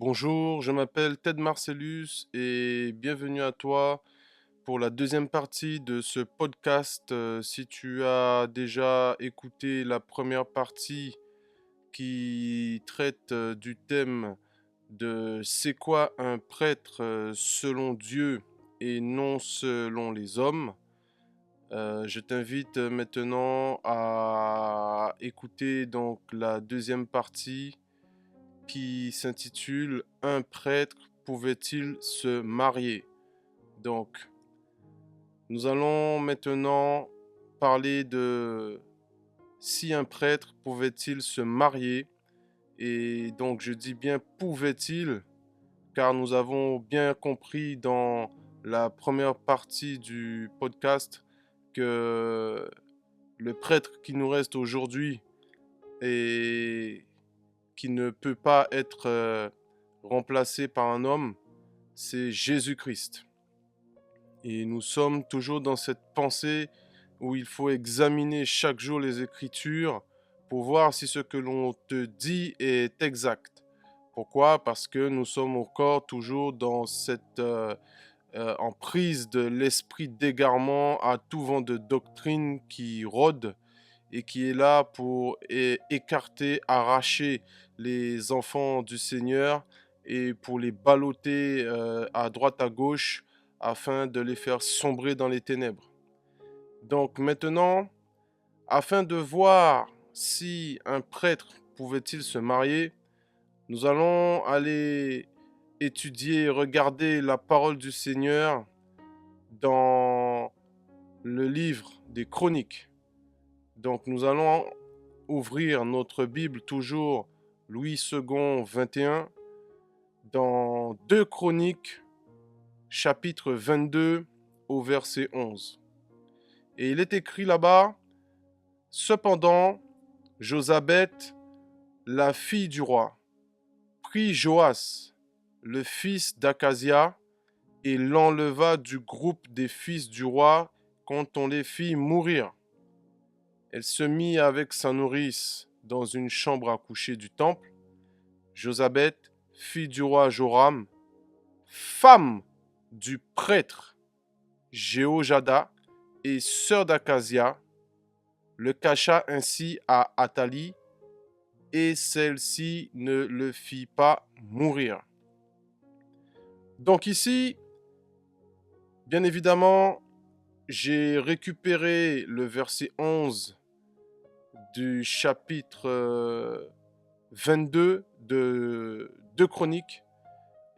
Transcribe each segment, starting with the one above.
Bonjour, je m'appelle Ted Marcellus et bienvenue à toi pour la deuxième partie de ce podcast. Si tu as déjà écouté la première partie qui traite du thème de c'est quoi un prêtre selon Dieu et non selon les hommes, je t'invite maintenant à écouter donc la deuxième partie qui s'intitule Un prêtre pouvait-il se marier? Donc, nous allons maintenant parler de si un prêtre pouvait-il se marier? Et donc, je dis bien pouvait-il, car nous avons bien compris dans la première partie du podcast que le prêtre qui nous reste aujourd'hui et qui ne peut pas être remplacé par un homme, c'est Jésus-Christ. Et nous sommes toujours dans cette pensée où il faut examiner chaque jour les Écritures pour voir si ce que l'on te dit est exact. Pourquoi? Parce que nous sommes encore toujours dans cette emprise de l'esprit d'égarement à tout vent de doctrine qui rôde et qui est là pour écarter, arracher les enfants du Seigneur et pour les balloter à droite à gauche afin de les faire sombrer dans les ténèbres. Donc maintenant, afin de voir si un prêtre pouvait-il se marier, nous allons aller étudier et regarder la parole du Seigneur dans le livre des Chroniques. Donc nous allons ouvrir notre Bible toujours Louis II 21 dans 2 Chroniques chapitre 22 au verset 11. Et il est écrit là-bas: Cependant, Josabeth, la fille du roi, prit Joas, le fils d'Akazia, et l'enleva du groupe des fils du roi quand on les fit mourir. Elle se mit avec sa nourrice dans une chambre à coucher du temple. Josabeth, fille du roi Joram, femme du prêtre Jéhojada et sœur d'Akazia, le cacha ainsi à Athalie, et celle-ci ne le fit pas mourir. Donc ici, bien évidemment, j'ai récupéré le verset 11 du chapitre 22 de 2 Chroniques.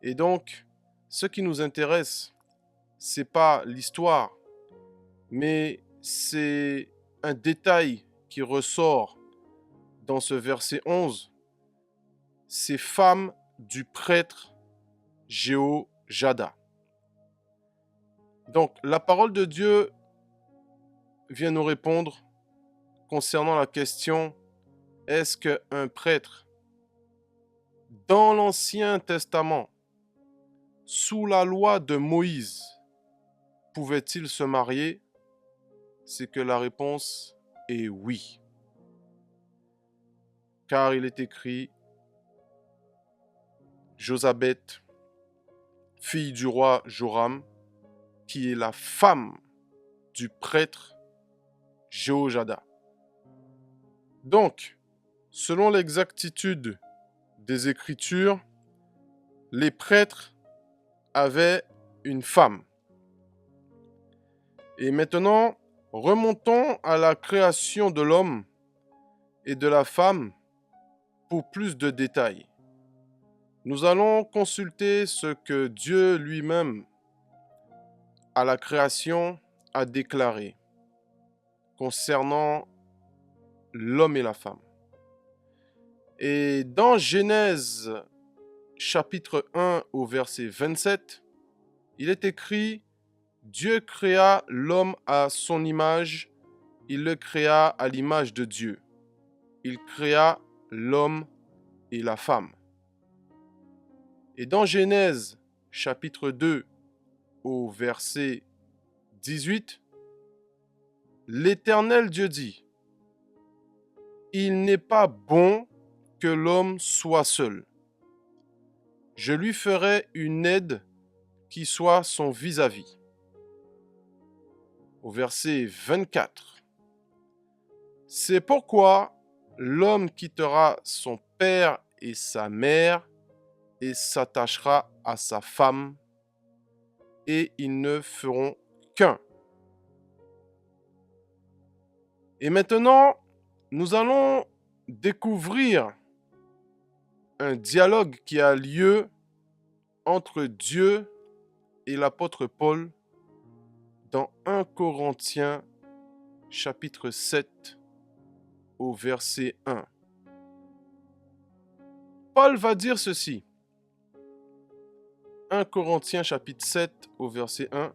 Et donc, ce qui nous intéresse, c'est pas l'histoire, mais c'est un détail qui ressort dans ce verset 11. C'est femme du prêtre Jéhojada. Donc, la parole de Dieu vient nous répondre concernant la question: est-ce qu'un prêtre, dans l'Ancien Testament, sous la loi de Moïse, pouvait-il se marier? C'est que la réponse est oui. Car il est écrit: Josabeth, fille du roi Joram, qui est la femme du prêtre Jéhojada. Donc, selon l'exactitude des Écritures, les prêtres avaient une femme. Et maintenant, remontons à la création de l'homme et de la femme pour plus de détails. Nous allons consulter ce que Dieu lui-même, à la création, a déclaré concernant l'homme et la femme. Et dans Genèse chapitre 1 au verset 27, il est écrit: Dieu créa l'homme à son image, il le créa à l'image de Dieu. Il créa l'homme et la femme. Et dans Genèse chapitre 2 au verset 18, l'Éternel Dieu dit: Il n'est pas bon que l'homme soit seul. je lui ferai une aide qui soit son vis-à-vis. Au verset 24. C'est pourquoi l'homme quittera son père et sa mère et s'attachera à sa femme, et ils ne feront qu'un. Et maintenant, nous allons découvrir un dialogue qui a lieu entre Dieu et l'apôtre Paul dans 1 Corinthiens chapitre 7 au verset 1. Paul va dire ceci. 1 Corinthiens chapitre 7 au verset 1.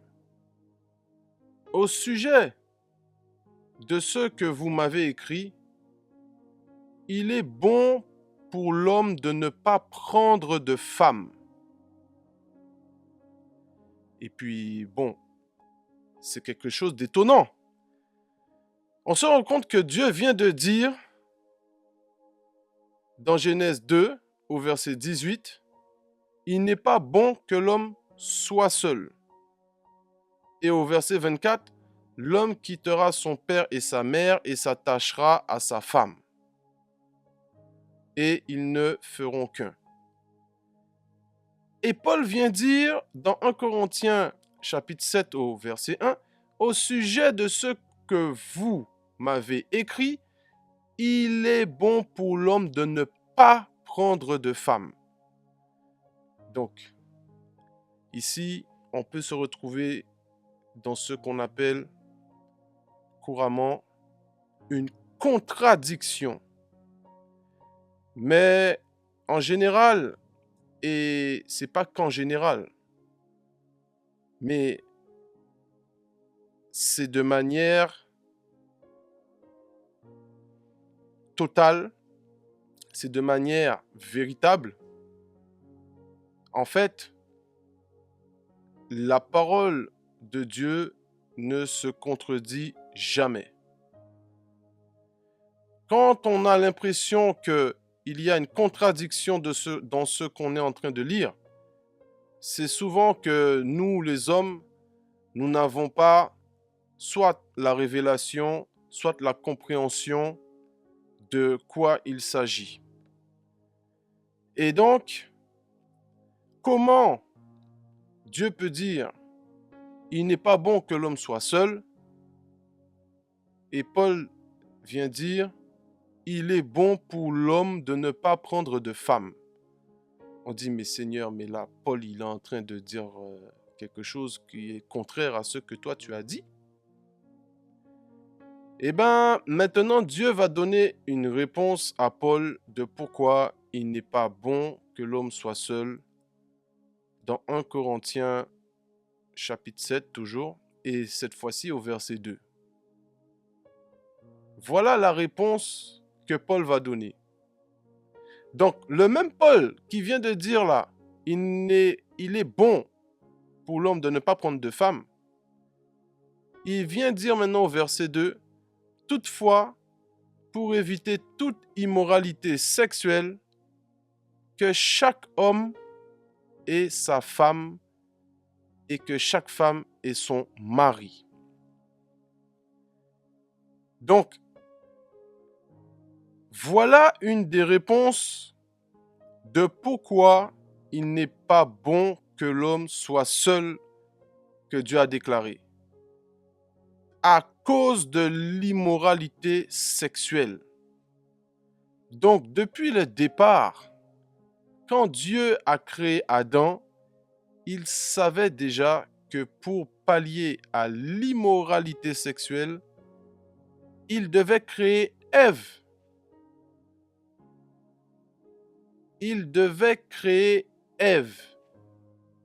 Au sujet de ce que vous m'avez écrit, il est bon pour l'homme de ne pas prendre de femme. Et puis, bon, c'est quelque chose d'étonnant. On se rend compte que Dieu vient de dire, dans Genèse 2, au verset 18, « Il n'est pas bon que l'homme soit seul. » Et au verset 24, « L'homme quittera son père et sa mère et s'attachera à sa femme. Et ils ne feront qu'un. » Et Paul vient dire dans 1 Corinthiens chapitre 7 au verset 1, « Au sujet de ce que vous m'avez écrit, il est bon pour l'homme de ne pas prendre de femme. » Donc, ici, on peut se retrouver dans ce qu'on appelle couramment une contradiction. Mais en général, et c'est pas qu'en général, mais c'est de manière totale, c'est de manière véritable. En fait, la parole de Dieu ne se contredit jamais. Quand on a l'impression qu'il y a une contradiction dans ce qu'on est en train de lire, c'est souvent que nous, les hommes, nous n'avons pas soit la révélation, soit la compréhension de quoi il s'agit. Et donc, comment Dieu peut dire « Il n'est pas bon que l'homme soit seul » et Paul vient dire « Il est bon pour l'homme de ne pas prendre de femme ». On dit « Mais Seigneur, mais là, Paul, il est en train de dire quelque chose qui est contraire à ce que toi tu as dit ». Eh bien, maintenant, Dieu va donner une réponse à Paul de pourquoi il n'est pas bon que l'homme soit seul dans 1 Corinthiens chapitre 7 toujours, et cette fois-ci au verset 2. Voilà la réponse que Paul va donner. Donc, le même Paul qui vient de dire là, il est bon pour l'homme de ne pas prendre de femme, il vient dire maintenant au verset 2, toutefois, pour éviter toute immoralité sexuelle, que chaque homme ait sa femme et que chaque femme ait son mari. Donc, voilà une des réponses de pourquoi il n'est pas bon que l'homme soit seul, que Dieu a déclaré. À cause de l'immoralité sexuelle. Donc, depuis le départ, quand Dieu a créé Adam, il savait déjà que pour pallier à l'immoralité sexuelle, il devait créer Ève. Il devait créer Ève.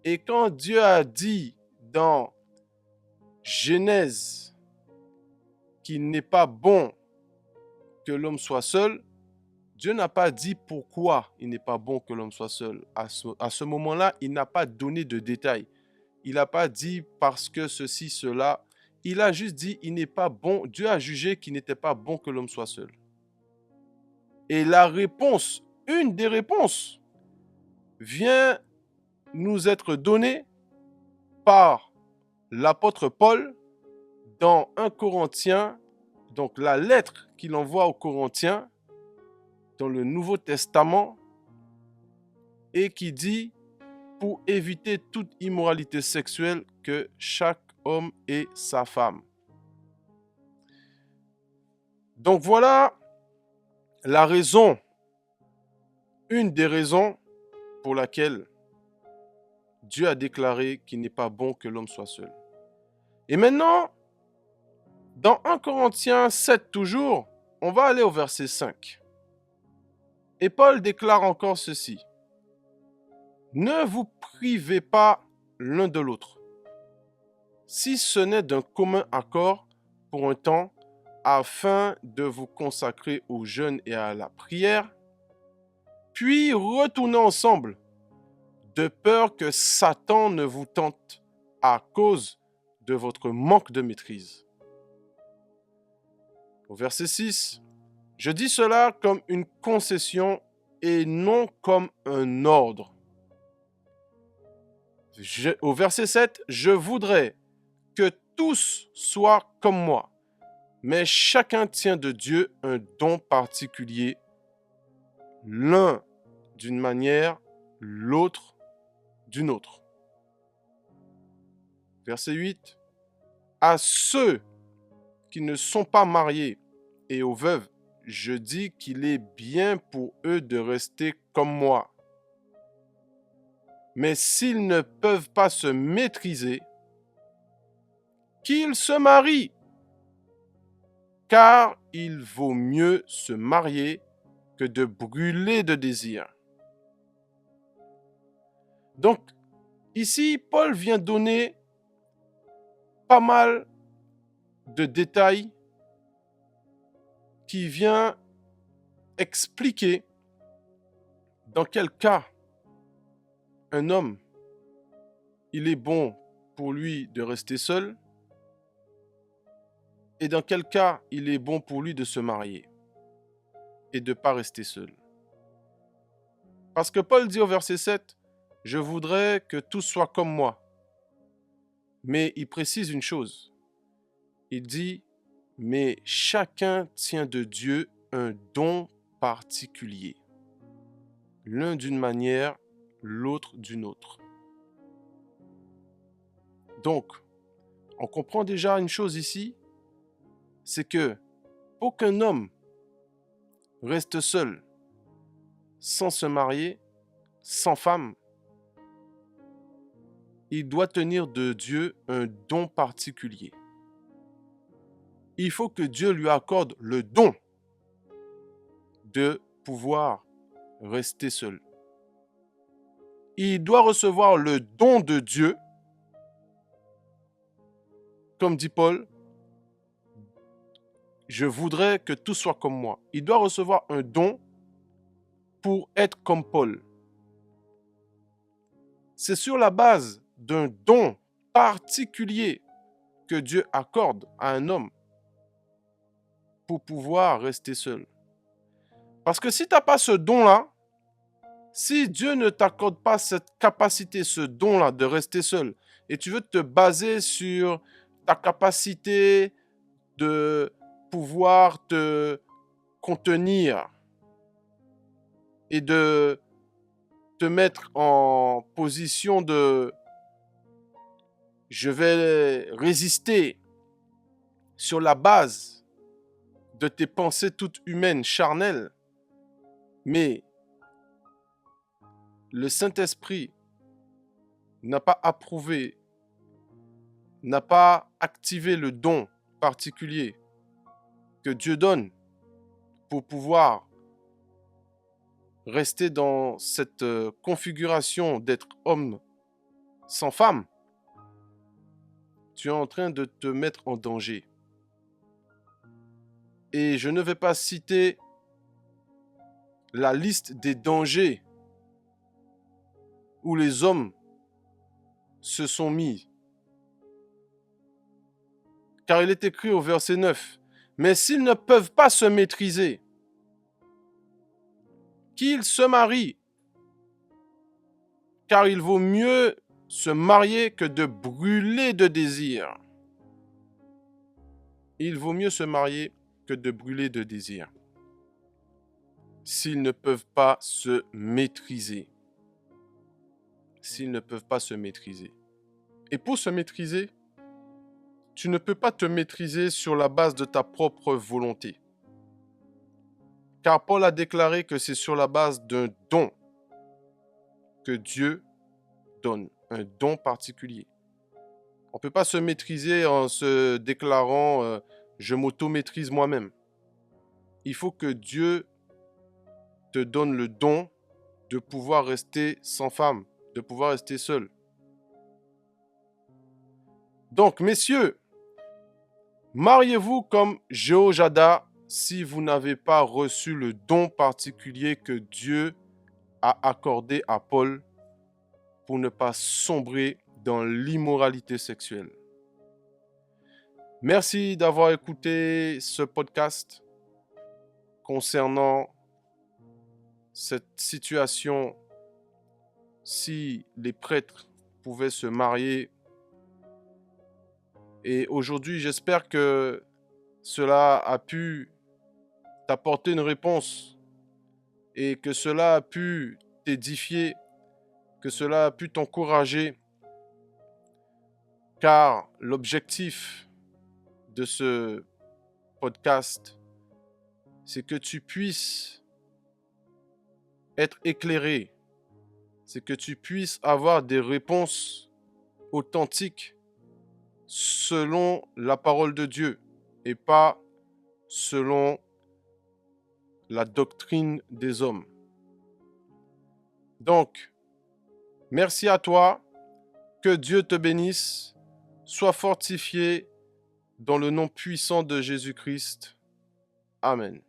Et quand Dieu a dit dans Genèse qu'il n'est pas bon que l'homme soit seul, Dieu n'a pas dit pourquoi il n'est pas bon que l'homme soit seul. À ce moment-là, il n'a pas donné de détails. Il n'a pas dit parce que ceci, cela. Il a juste dit il n'est pas bon. Dieu a jugé qu'il n'était pas bon que l'homme soit seul. Et la réponse, une des réponses, vient nous être donné par l'apôtre Paul dans 1 Corinthiens, donc la lettre qu'il envoie aux Corinthiens dans le Nouveau Testament, et qui dit pour éviter toute immoralité sexuelle que chaque homme ait sa femme. Donc voilà la raison, une des raisons pour laquelle Dieu a déclaré qu'il n'est pas bon que l'homme soit seul. Et maintenant, dans 1 Corinthiens 7 toujours, on va aller au verset 5. Et Paul déclare encore ceci. Ne vous privez pas l'un de l'autre, si ce n'est d'un commun accord pour un temps, afin de vous consacrer au jeûne et à la prière, puis retournez ensemble, de peur que Satan ne vous tente à cause de votre manque de maîtrise. Au verset 6, je dis cela comme une concession et non comme un ordre. Au verset 7, je voudrais que tous soient comme moi, mais chacun tient de Dieu un don particulier, l'un d'une manière, l'autre d'une autre. Verset 8, à ceux qui ne sont pas mariés et aux veuves, je dis qu'il est bien pour eux de rester comme moi. Mais s'ils ne peuvent pas se maîtriser, qu'ils se marient, car il vaut mieux se marier que de brûler de désir. Donc, ici, Paul vient donner pas mal de détails qui vient expliquer dans quel cas un homme, il est bon pour lui de rester seul et dans quel cas il est bon pour lui de se marier et de ne pas rester seul. Parce que Paul dit au verset 7, « Je voudrais que tout soit comme moi. » Mais il précise une chose. Il dit, « Mais chacun tient de Dieu un don particulier. L'un d'une manière, l'autre d'une autre. » Donc, on comprend déjà une chose ici, c'est que pour qu'un homme reste seul, sans se marier, sans femme, il doit tenir de Dieu un don particulier. Il faut que Dieu lui accorde le don de pouvoir rester seul. Il doit recevoir le don de Dieu, comme dit Paul, je voudrais que tout soit comme moi. Il doit recevoir un don pour être comme Paul. C'est sur la base d'un don particulier que Dieu accorde à un homme pour pouvoir rester seul. Parce que si tu n'as pas ce don-là, si Dieu ne t'accorde pas cette capacité, ce don-là de rester seul, et tu veux te baser sur ta capacité de pouvoir te contenir et de te mettre en position de je vais résister sur la base de tes pensées toutes humaines, charnelles, mais le Saint-Esprit n'a pas approuvé, n'a pas activé le don particulier que Dieu donne pour pouvoir rester dans cette configuration d'être homme sans femme, tu es en train de te mettre en danger. Et je ne vais pas citer la liste des dangers où les hommes se sont mis. Car il est écrit au verset 9, « Mais s'ils ne peuvent pas se maîtriser, qu'ils se marient, car il vaut mieux se marier que de brûler de désir. Il vaut mieux se marier que de brûler de désir s'ils ne peuvent pas se maîtriser. S'ils ne peuvent pas se maîtriser. Et pour se maîtriser, tu ne peux pas te maîtriser sur la base de ta propre volonté. Car Paul a déclaré que c'est sur la base d'un don que Dieu donne, un don particulier. On ne peut pas se maîtriser en se déclarant je m'auto-maîtrise moi-même. Il faut que Dieu te donne le don de pouvoir rester sans femme, de pouvoir rester seul. Donc, messieurs, mariez-vous comme Jéhojada si vous n'avez pas reçu le don particulier que Dieu a accordé à Paul pour ne pas sombrer dans l'immoralité sexuelle. Merci d'avoir écouté ce podcast concernant cette situation si les prêtres pouvaient se marier. Et aujourd'hui, j'espère que cela a pu t'apporter une réponse et que cela a pu t'édifier, que cela a pu t'encourager, car l'objectif de ce podcast, c'est que tu puisses être éclairé, c'est que tu puisses avoir des réponses authentiques selon la parole de Dieu et pas selon la doctrine des hommes. Donc, merci à toi, que Dieu te bénisse, sois fortifié dans le nom puissant de Jésus-Christ. Amen.